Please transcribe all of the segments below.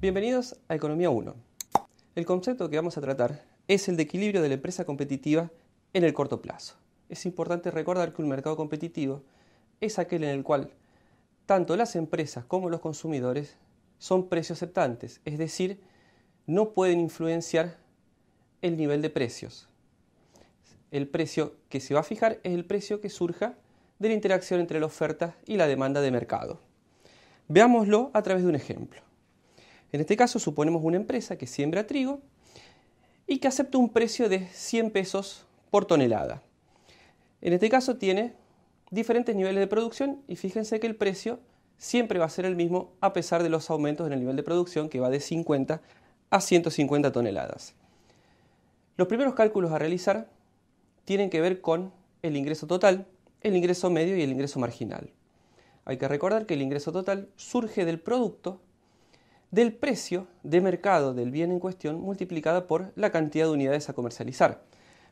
Bienvenidos a Economía 1. El concepto que vamos a tratar es el de equilibrio de la empresa competitiva en el corto plazo. Es importante recordar que un mercado competitivo es aquel en el cual tanto las empresas como los consumidores son precio aceptantes, es decir, no pueden influenciar el nivel de precios. El precio que se va a fijar es el precio que surja de la interacción entre la oferta y la demanda de mercado. Veámoslo a través de un ejemplo. En este caso suponemos una empresa que siembra trigo y que acepta un precio de 100 pesos por tonelada. En este caso tiene diferentes niveles de producción y fíjense que el precio siempre va a ser el mismo a pesar de los aumentos en el nivel de producción que va de 50 a 150 toneladas. Los primeros cálculos a realizar tienen que ver con el ingreso total, el ingreso medio y el ingreso marginal. Hay que recordar que el ingreso total surge del producto del precio de mercado del bien en cuestión multiplicada por la cantidad de unidades a comercializar.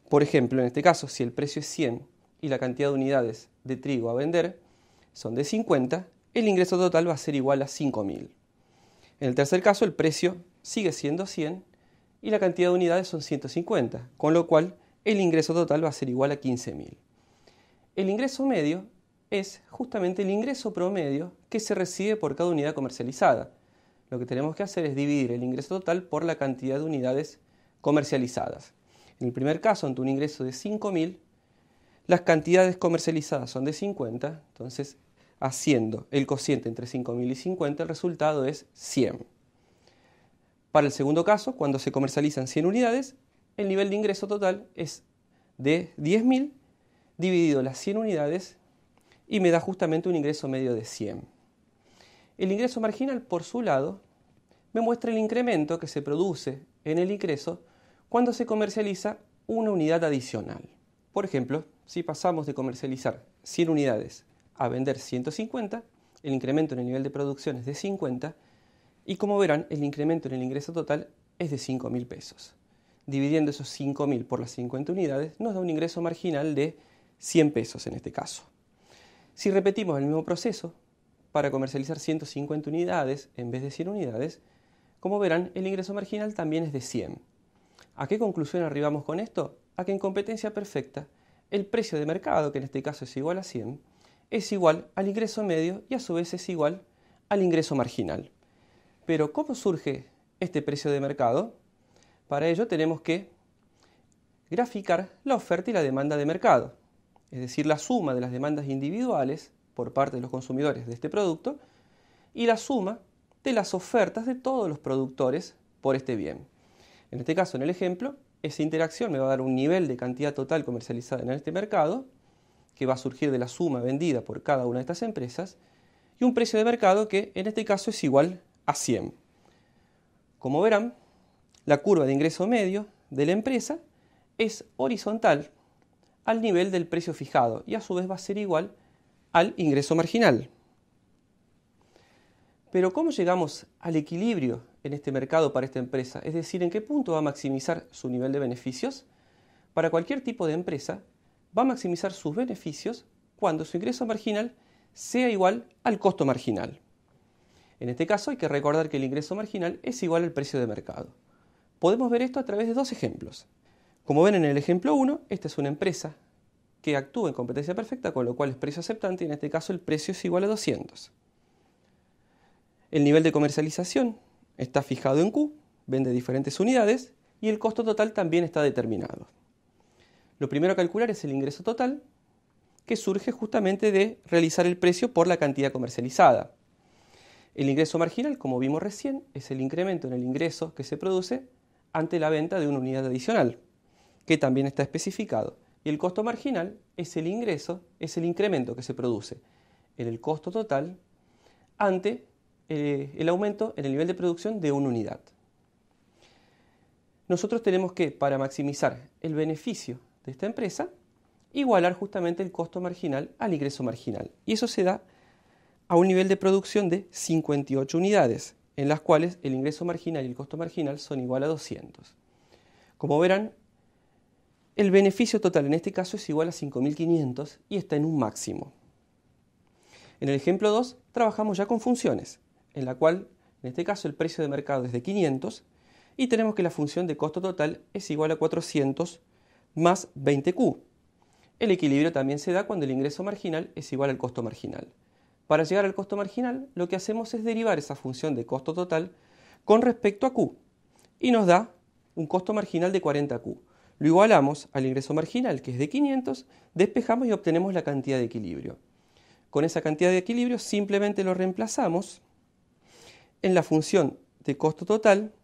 Por ejemplo, en este caso, si el precio es 100 y la cantidad de unidades de trigo a vender son de 50, el ingreso total va a ser igual a 5.000. En el tercer caso, el precio sigue siendo 100 y la cantidad de unidades son 150, con lo cual el ingreso total va a ser igual a 15.000. El ingreso medio es justamente el ingreso promedio que se recibe por cada unidad comercializada. Lo que tenemos que hacer es dividir el ingreso total por la cantidad de unidades comercializadas. En el primer caso, ante un ingreso de 5.000, las cantidades comercializadas son de 50, entonces haciendo el cociente entre 5.000 y 50, el resultado es 100. Para el segundo caso, cuando se comercializan 100 unidades, el nivel de ingreso total es de 10.000 dividido las 100 unidades y me da justamente un ingreso medio de 100. El ingreso marginal, por su lado, me muestra el incremento que se produce en el ingreso cuando se comercializa una unidad adicional. Por ejemplo, si pasamos de comercializar 100 unidades a vender 150, el incremento en el nivel de producción es de 50 y como verán, el incremento en el ingreso total es de 5.000 pesos. Dividiendo esos 5.000 por las 50 unidades nos da un ingreso marginal de 100 pesos en este caso. Si repetimos el mismo proceso para comercializar 150 unidades en vez de 100 unidades, como verán, el ingreso marginal también es de 100. ¿A qué conclusión arribamos con esto? A que en competencia perfecta, el precio de mercado, que en este caso es igual a 100, es igual al ingreso medio y a su vez es igual al ingreso marginal. Pero ¿cómo surge este precio de mercado? Para ello tenemos que graficar la oferta y la demanda de mercado, es decir, la suma de las demandas individuales por parte de los consumidores de este producto y la suma de las ofertas de todos los productores por este bien. En este caso, en el ejemplo, esa interacción me va a dar un nivel de cantidad total comercializada en este mercado que va a surgir de la suma vendida por cada una de estas empresas y un precio de mercado que en este caso es igual a 100. Como verán, la curva de ingreso medio de la empresa es horizontal al nivel del precio fijado y a su vez va a ser igual al ingreso marginal. Pero ¿cómo llegamos al equilibrio en este mercado para esta empresa? Es decir, ¿en qué punto va a maximizar su nivel de beneficios? Para cualquier tipo de empresa, va a maximizar sus beneficios cuando su ingreso marginal sea igual al costo marginal. En este caso hay que recordar que el ingreso marginal es igual al precio de mercado. Podemos ver esto a través de dos ejemplos. Como ven en el ejemplo 1, esta es una empresa que actúa en competencia perfecta, con lo cual es precio aceptante y en este caso el precio es igual a 200. El nivel de comercialización está fijado en Q, vende diferentes unidades y el costo total también está determinado. Lo primero a calcular es el ingreso total, que surge justamente de realizar el precio por la cantidad comercializada. El ingreso marginal, como vimos recién, es el incremento en el ingreso que se produce ante la venta de una unidad adicional, que también está especificado. Y el costo marginal es el ingreso, es el incremento que se produce en el costo total ante el aumento en el nivel de producción de una unidad. Nosotros tenemos que, para maximizar el beneficio de esta empresa, igualar justamente el costo marginal al ingreso marginal. Y eso se da a un nivel de producción de 58 unidades, en las cuales el ingreso marginal y el costo marginal son igual a 200. Como verán, el beneficio total en este caso es igual a 5.500 y está en un máximo. En el ejemplo 2 trabajamos ya con funciones, en la cual En este caso el precio de mercado es de 500 y tenemos que la función de costo total es igual a 400 más 20Q. El equilibrio también se da cuando el ingreso marginal es igual al costo marginal. Para llegar al costo marginal, lo que hacemos es derivar esa función de costo total con respecto a Q y nos da un costo marginal de 40Q. Lo igualamos al ingreso marginal, que es de 500, despejamos y obtenemos la cantidad de equilibrio. Con esa cantidad de equilibrio simplemente lo reemplazamos en la función de costo total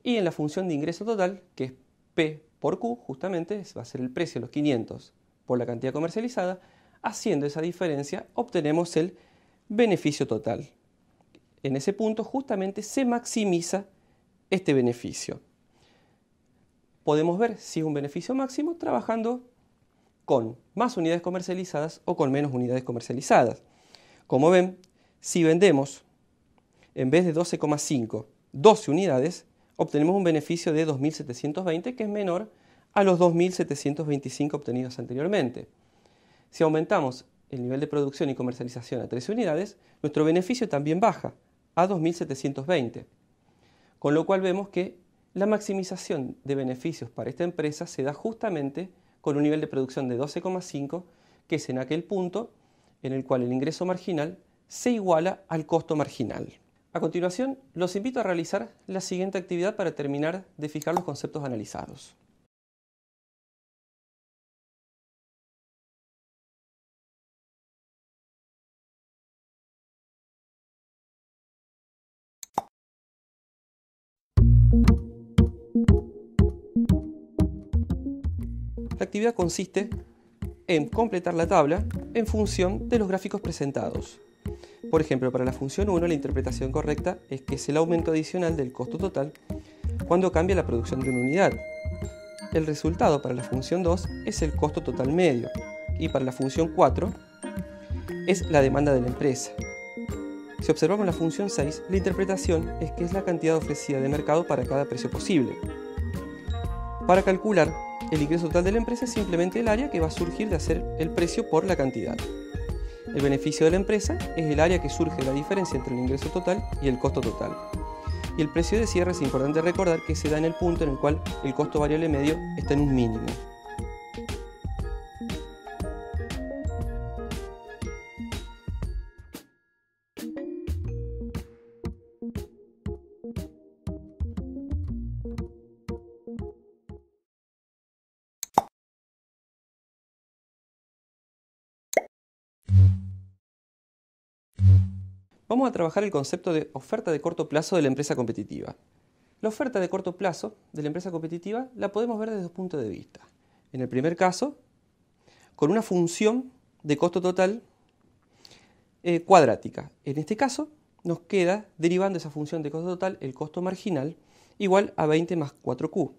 y en la función de ingreso total, que es P por Q, justamente va a ser el precio, los 500, por la cantidad comercializada. Haciendo esa diferencia obtenemos el beneficio total. En ese punto justamente se maximiza este beneficio. Podemos ver si es un beneficio máximo trabajando con más unidades comercializadas o con menos unidades comercializadas. Como ven, si vendemos en vez de 12,5, 12 unidades, obtenemos un beneficio de 2.720, que es menor a los 2.725 obtenidos anteriormente. Si aumentamos el nivel de producción y comercialización a 13 unidades, nuestro beneficio también baja a 2.720, con lo cual vemos que la maximización de beneficios para esta empresa se da justamente con un nivel de producción de 12,5, que es en aquel punto en el cual el ingreso marginal se iguala al costo marginal. A continuación, los invito a realizar la siguiente actividad para terminar de fijar los conceptos analizados. La actividad consiste en completar la tabla en función de los gráficos presentados. Por ejemplo, para la función 1, la interpretación correcta es que es el aumento adicional del costo total cuando cambia la producción de una unidad. El resultado para la función 2 es el costo total medio y para la función 4 es la demanda de la empresa. Si observamos la función 6, la interpretación es que es la cantidad ofrecida de mercado para cada precio posible. Para calcular el ingreso total de la empresa es simplemente el área que va a surgir de hacer el precio por la cantidad. El beneficio de la empresa es el área que surge de la diferencia entre el ingreso total y el costo total. Y el precio de cierre es importante recordar que se da en el punto en el cual el costo variable medio está en un mínimo. Vamos a trabajar el concepto de oferta de corto plazo de la empresa competitiva. La oferta de corto plazo de la empresa competitiva la podemos ver desde dos puntos de vista. En el primer caso, con una función de costo total cuadrática. En este caso, nos queda derivando esa función de costo total el costo marginal igual a 20 más 4Q.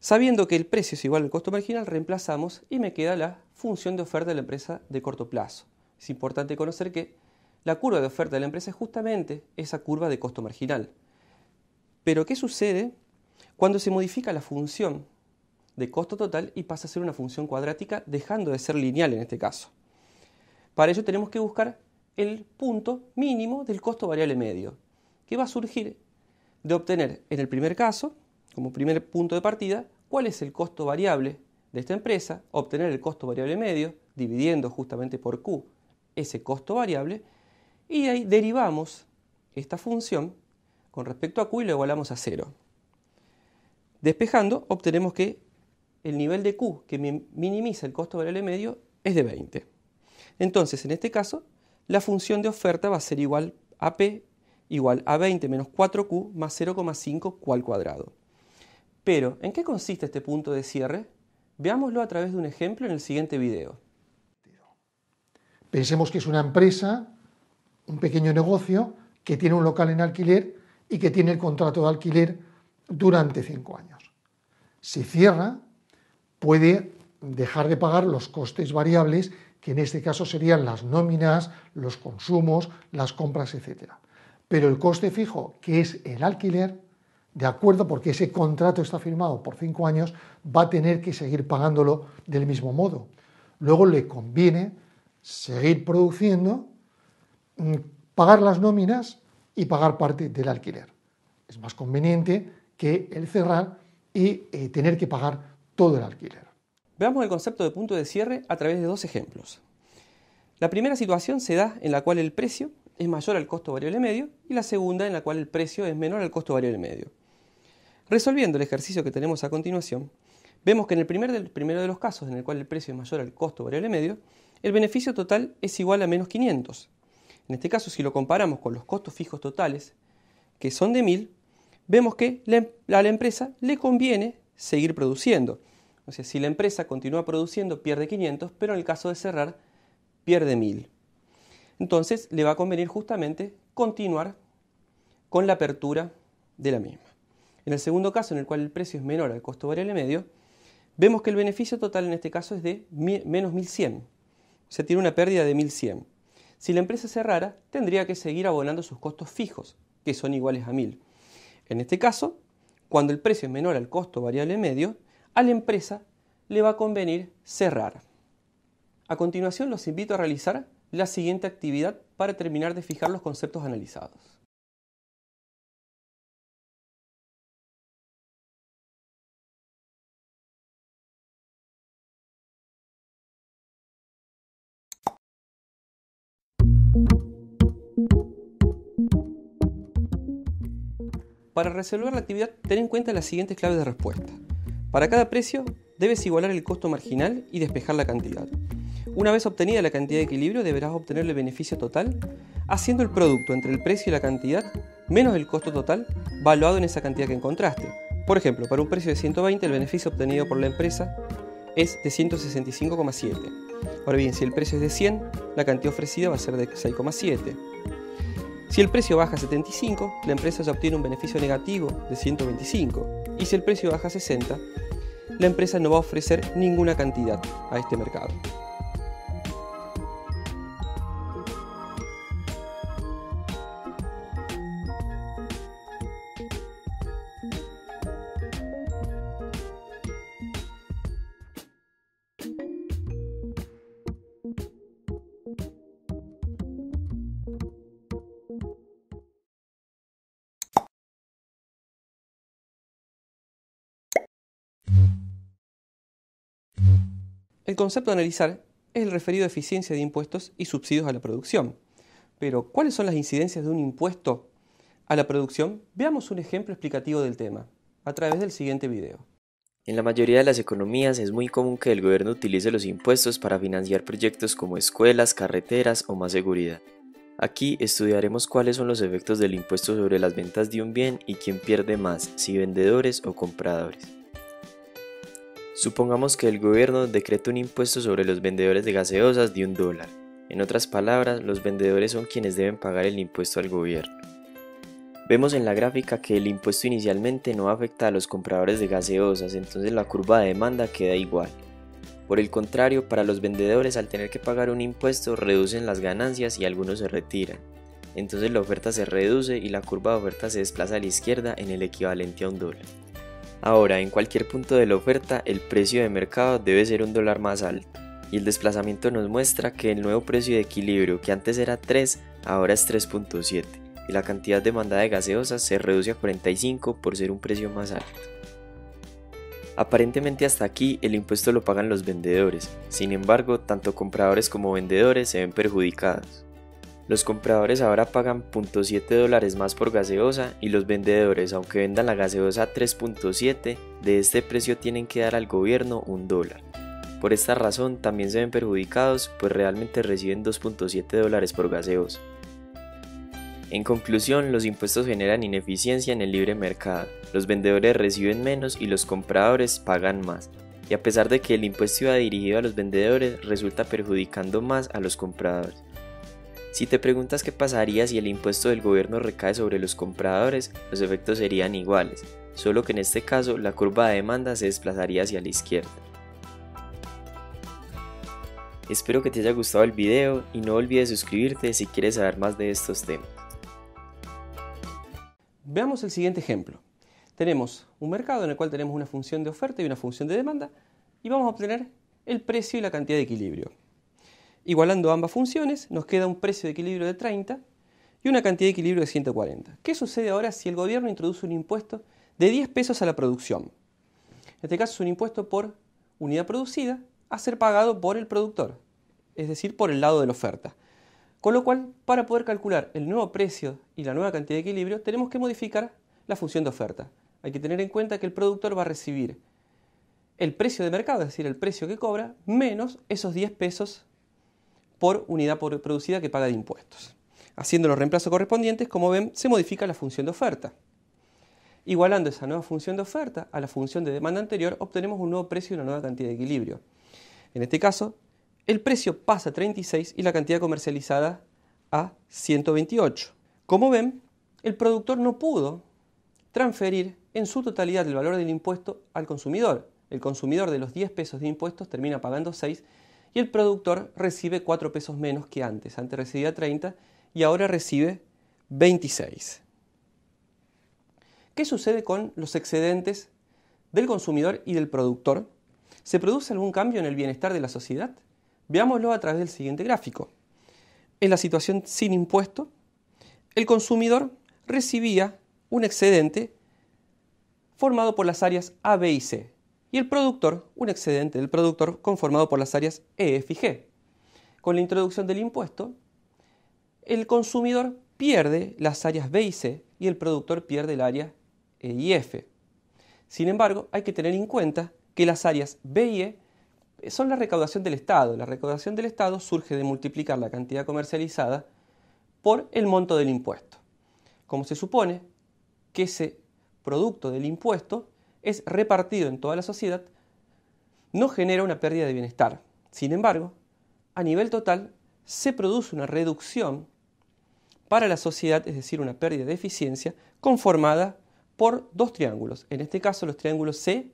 Sabiendo que el precio es igual al costo marginal, reemplazamos y me queda la función de oferta de la empresa de corto plazo. Es importante conocer que la curva de oferta de la empresa es justamente esa curva de costo marginal. Pero ¿qué sucede cuando se modifica la función de costo total y pasa a ser una función cuadrática, dejando de ser lineal en este caso? Para ello tenemos que buscar el punto mínimo del costo variable medio, que va a surgir de obtener en el primer caso, como primer punto de partida, cuál es el costo variable de esta empresa, obtener el costo variable medio, dividiendo justamente por Q ese costo variable, y de ahí derivamos esta función con respecto a Q y lo igualamos a 0. Despejando, obtenemos que el nivel de Q que minimiza el costo variable medio es de 20. Entonces, en este caso, la función de oferta va a ser igual a P igual a 20 menos 4Q más 0,5 Q al cuadrado. Pero, ¿en qué consiste este punto de cierre? Veámoslo a través de un ejemplo en el siguiente video. Pensemos que es una empresa, un pequeño negocio, que tiene un local en alquiler y que tiene el contrato de alquiler durante 5 años. Si cierra, puede dejar de pagar los costes variables, que en este caso serían las nóminas, los consumos, las compras, etc. Pero el coste fijo, que es el alquiler, de acuerdo, porque ese contrato está firmado por 5 años, va a tener que seguir pagándolo del mismo modo. Luego le conviene seguir produciendo, pagar las nóminas y pagar parte del alquiler. Es más conveniente que el cerrar y tener que pagar todo el alquiler. Veamos el concepto de punto de cierre a través de dos ejemplos. La primera situación se da en la cual el precio es mayor al costo variable medio y la segunda en la cual el precio es menor al costo variable medio. Resolviendo el ejercicio que tenemos a continuación, vemos que en el primero de los casos en el cual el precio es mayor al costo variable medio, el beneficio total es igual a menos 500. En este caso, si lo comparamos con los costos fijos totales, que son de 1000, vemos que a la empresa le conviene seguir produciendo. O sea, si la empresa continúa produciendo, pierde 500, pero en el caso de cerrar, pierde 1000. Entonces, le va a convenir justamente continuar con la apertura de la misma. En el segundo caso, en el cual el precio es menor al costo variable medio, vemos que el beneficio total en este caso es de menos 1100. O sea, tiene una pérdida de 1100. Si la empresa cerrara, tendría que seguir abonando sus costos fijos, que son iguales a 1000. En este caso, cuando el precio es menor al costo variable medio, a la empresa le va a convenir cerrar. A continuación, los invito a realizar la siguiente actividad para terminar de fijar los conceptos analizados. Para resolver la actividad, ten en cuenta las siguientes claves de respuesta. Para cada precio, debes igualar el costo marginal y despejar la cantidad. Una vez obtenida la cantidad de equilibrio, deberás obtener el beneficio total haciendo el producto entre el precio y la cantidad menos el costo total valuado en esa cantidad que encontraste. Por ejemplo, para un precio de 120, el beneficio obtenido por la empresa es de 165,7. Ahora bien, si el precio es de 100, la cantidad ofrecida va a ser de 6,7. Si el precio baja a 75, la empresa ya obtiene un beneficio negativo de 125. Y si el precio baja a 60, la empresa no va a ofrecer ninguna cantidad a este mercado. El concepto a analizar es el referido a eficiencia de impuestos y subsidios a la producción. Pero, ¿cuáles son las incidencias de un impuesto a la producción? Veamos un ejemplo explicativo del tema, a través del siguiente video. En la mayoría de las economías es muy común que el gobierno utilice los impuestos para financiar proyectos como escuelas, carreteras o más seguridad. Aquí estudiaremos cuáles son los efectos del impuesto sobre las ventas de un bien y quién pierde más, si vendedores o compradores. Supongamos que el gobierno decreta un impuesto sobre los vendedores de gaseosas de $1. En otras palabras, los vendedores son quienes deben pagar el impuesto al gobierno. Vemos en la gráfica que el impuesto inicialmente no afecta a los compradores de gaseosas, entonces la curva de demanda queda igual. Por el contrario, para los vendedores, al tener que pagar un impuesto, reducen las ganancias y algunos se retiran. Entonces la oferta se reduce y la curva de oferta se desplaza a la izquierda en el equivalente a $1. Ahora, en cualquier punto de la oferta, el precio de mercado debe ser $1 más alto, y el desplazamiento nos muestra que el nuevo precio de equilibrio, que antes era 3, ahora es 3.7, y la cantidad demandada de gaseosas se reduce a 45 por ser un precio más alto. Aparentemente hasta aquí el impuesto lo pagan los vendedores, sin embargo, tanto compradores como vendedores se ven perjudicados. Los compradores ahora pagan $0.7 más por gaseosa y los vendedores, aunque vendan la gaseosa a 3.7, de este precio tienen que dar al gobierno $1. Por esta razón también se ven perjudicados, pues realmente reciben $2.7 por gaseosa. En conclusión, los impuestos generan ineficiencia en el libre mercado, los vendedores reciben menos y los compradores pagan más, y a pesar de que el impuesto iba dirigido a los vendedores, resulta perjudicando más a los compradores. Si te preguntas qué pasaría si el impuesto del gobierno recae sobre los compradores, los efectos serían iguales, solo que en este caso la curva de demanda se desplazaría hacia la izquierda. Espero que te haya gustado el video y no olvides suscribirte si quieres saber más de estos temas. Veamos el siguiente ejemplo. Tenemos un mercado en el cual tenemos una función de oferta y una función de demanda y vamos a obtener el precio y la cantidad de equilibrio. Igualando ambas funciones nos queda un precio de equilibrio de 30 y una cantidad de equilibrio de 140. ¿Qué sucede ahora si el gobierno introduce un impuesto de 10 pesos a la producción? En este caso es un impuesto por unidad producida a ser pagado por el productor, es decir, por el lado de la oferta. Con lo cual, para poder calcular el nuevo precio y la nueva cantidad de equilibrio, tenemos que modificar la función de oferta. Hay que tener en cuenta que el productor va a recibir el precio de mercado, es decir, el precio que cobra, menos esos 10 pesos por unidad producida que paga de impuestos. Haciendo los reemplazos correspondientes, como ven, se modifica la función de oferta. Igualando esa nueva función de oferta a la función de demanda anterior, obtenemos un nuevo precio y una nueva cantidad de equilibrio. En este caso, el precio pasa a 36 y la cantidad comercializada a 128. Como ven, el productor no pudo transferir en su totalidad el valor del impuesto al consumidor. El consumidor de los 10 pesos de impuestos termina pagando 6 y el productor recibe 4 pesos menos que antes. Antes recibía 30 y ahora recibe 26. ¿Qué sucede con los excedentes del consumidor y del productor? ¿Se produce algún cambio en el bienestar de la sociedad? Veámoslo a través del siguiente gráfico. En la situación sin impuesto, el consumidor recibía un excedente formado por las áreas A, B y C, y el productor, un excedente del productor conformado por las áreas E, F y G. Con la introducción del impuesto, el consumidor pierde las áreas B y C y el productor pierde el área E y F. Sin embargo, hay que tener en cuenta que las áreas B y E son la recaudación del Estado. La recaudación del Estado surge de multiplicar la cantidad comercializada por el monto del impuesto. Como se supone que ese producto del impuesto es repartido en toda la sociedad, no genera una pérdida de bienestar. Sin embargo, a nivel total se produce una reducción para la sociedad, es decir, una pérdida de eficiencia conformada por dos triángulos, en este caso los triángulos C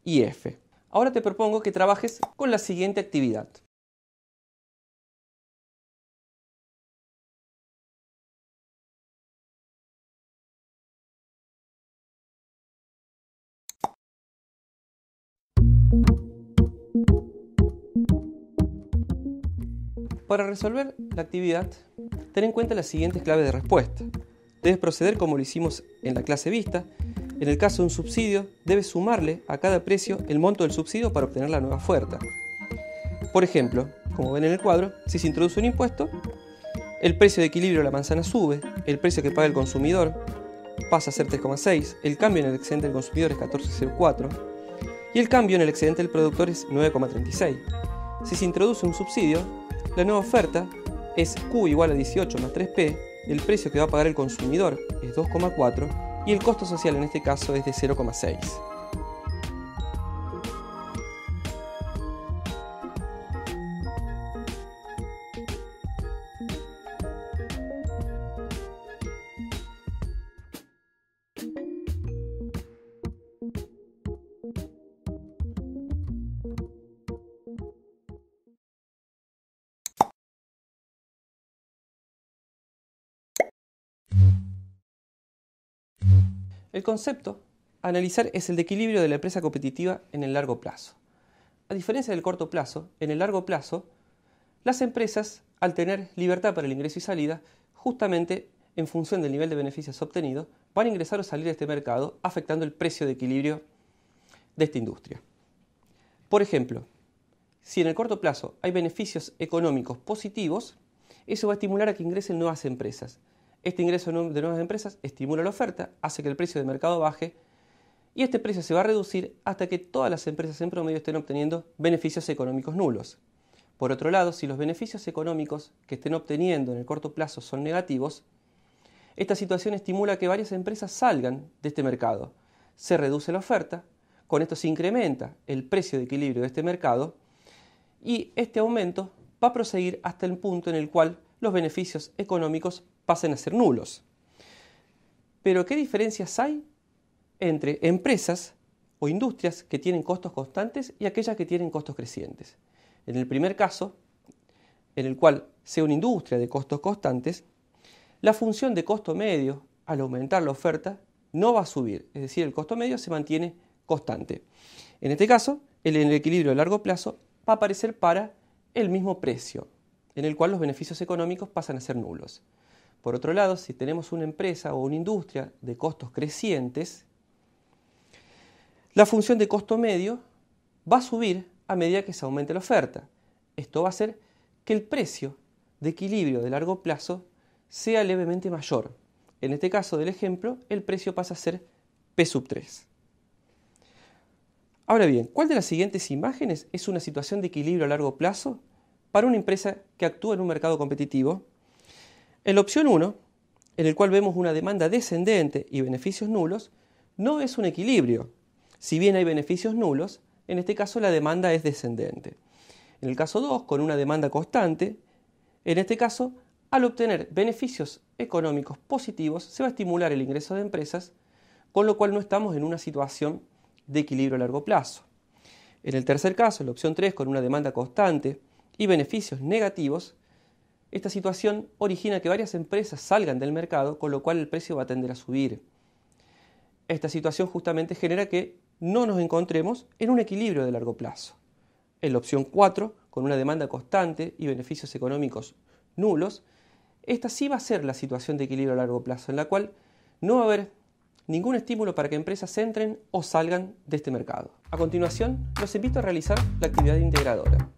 y F. Ahora te propongo que trabajes con la siguiente actividad. Para resolver la actividad, ten en cuenta las siguientes claves de respuesta. Debes proceder como lo hicimos en la clase vista. En el caso de un subsidio, debes sumarle a cada precio el monto del subsidio para obtener la nueva oferta. Por ejemplo, como ven en el cuadro, si se introduce un impuesto, el precio de equilibrio de la manzana sube, el precio que paga el consumidor pasa a ser 3,6, el cambio en el excedente del consumidor es 14,04 y el cambio en el excedente del productor es 9,36. Si se introduce un subsidio, la nueva oferta es Q igual a 18 más 3P, el precio que va a pagar el consumidor es 2,4 y el costo social en este caso es de 0,6. El concepto a analizar es el de equilibrio de la empresa competitiva en el largo plazo. A diferencia del corto plazo, en el largo plazo, las empresas, al tener libertad para el ingreso y salida, justamente en función del nivel de beneficios obtenidos, van a ingresar o salir de este mercado, afectando el precio de equilibrio de esta industria. Por ejemplo, si en el corto plazo hay beneficios económicos positivos, eso va a estimular a que ingresen nuevas empresas. Este ingreso de nuevas empresas estimula la oferta, hace que el precio de mercado baje y este precio se va a reducir hasta que todas las empresas en promedio estén obteniendo beneficios económicos nulos. Por otro lado, si los beneficios económicos que estén obteniendo en el corto plazo son negativos, esta situación estimula que varias empresas salgan de este mercado. Se reduce la oferta, con esto se incrementa el precio de equilibrio de este mercado y este aumento va a proseguir hasta el punto en el cual los beneficios económicos pasen a ser nulos. Pero ¿qué diferencias hay entre empresas o industrias que tienen costos constantes y aquellas que tienen costos crecientes? En el primer caso, en el cual sea una industria de costos constantes, la función de costo medio, al aumentar la oferta, no va a subir, es decir, el costo medio se mantiene constante. En este caso, el equilibrio a largo plazo va a aparecer para el mismo precio, en el cual los beneficios económicos pasan a ser nulos. Por otro lado, si tenemos una empresa o una industria de costos crecientes, la función de costo medio va a subir a medida que se aumente la oferta. Esto va a hacer que el precio de equilibrio de largo plazo sea levemente mayor. En este caso del ejemplo, el precio pasa a ser P sub 3. Ahora bien, ¿cuál de las siguientes imágenes es una situación de equilibrio a largo plazo para una empresa que actúa en un mercado competitivo? En la opción 1, en el cual vemos una demanda descendente y beneficios nulos, no es un equilibrio. Si bien hay beneficios nulos, en este caso la demanda es descendente. En el caso 2, con una demanda constante, en este caso, al obtener beneficios económicos positivos, se va a estimular el ingreso de empresas, con lo cual no estamos en una situación de equilibrio a largo plazo. En el tercer caso, en la opción 3, con una demanda constante y beneficios negativos, esta situación origina que varias empresas salgan del mercado, con lo cual el precio va a tender a subir. Esta situación justamente genera que no nos encontremos en un equilibrio de largo plazo. En la opción 4, con una demanda constante y beneficios económicos nulos, esta sí va a ser la situación de equilibrio a largo plazo, en la cual no va a haber ningún estímulo para que empresas entren o salgan de este mercado. A continuación, los invito a realizar la actividad integradora.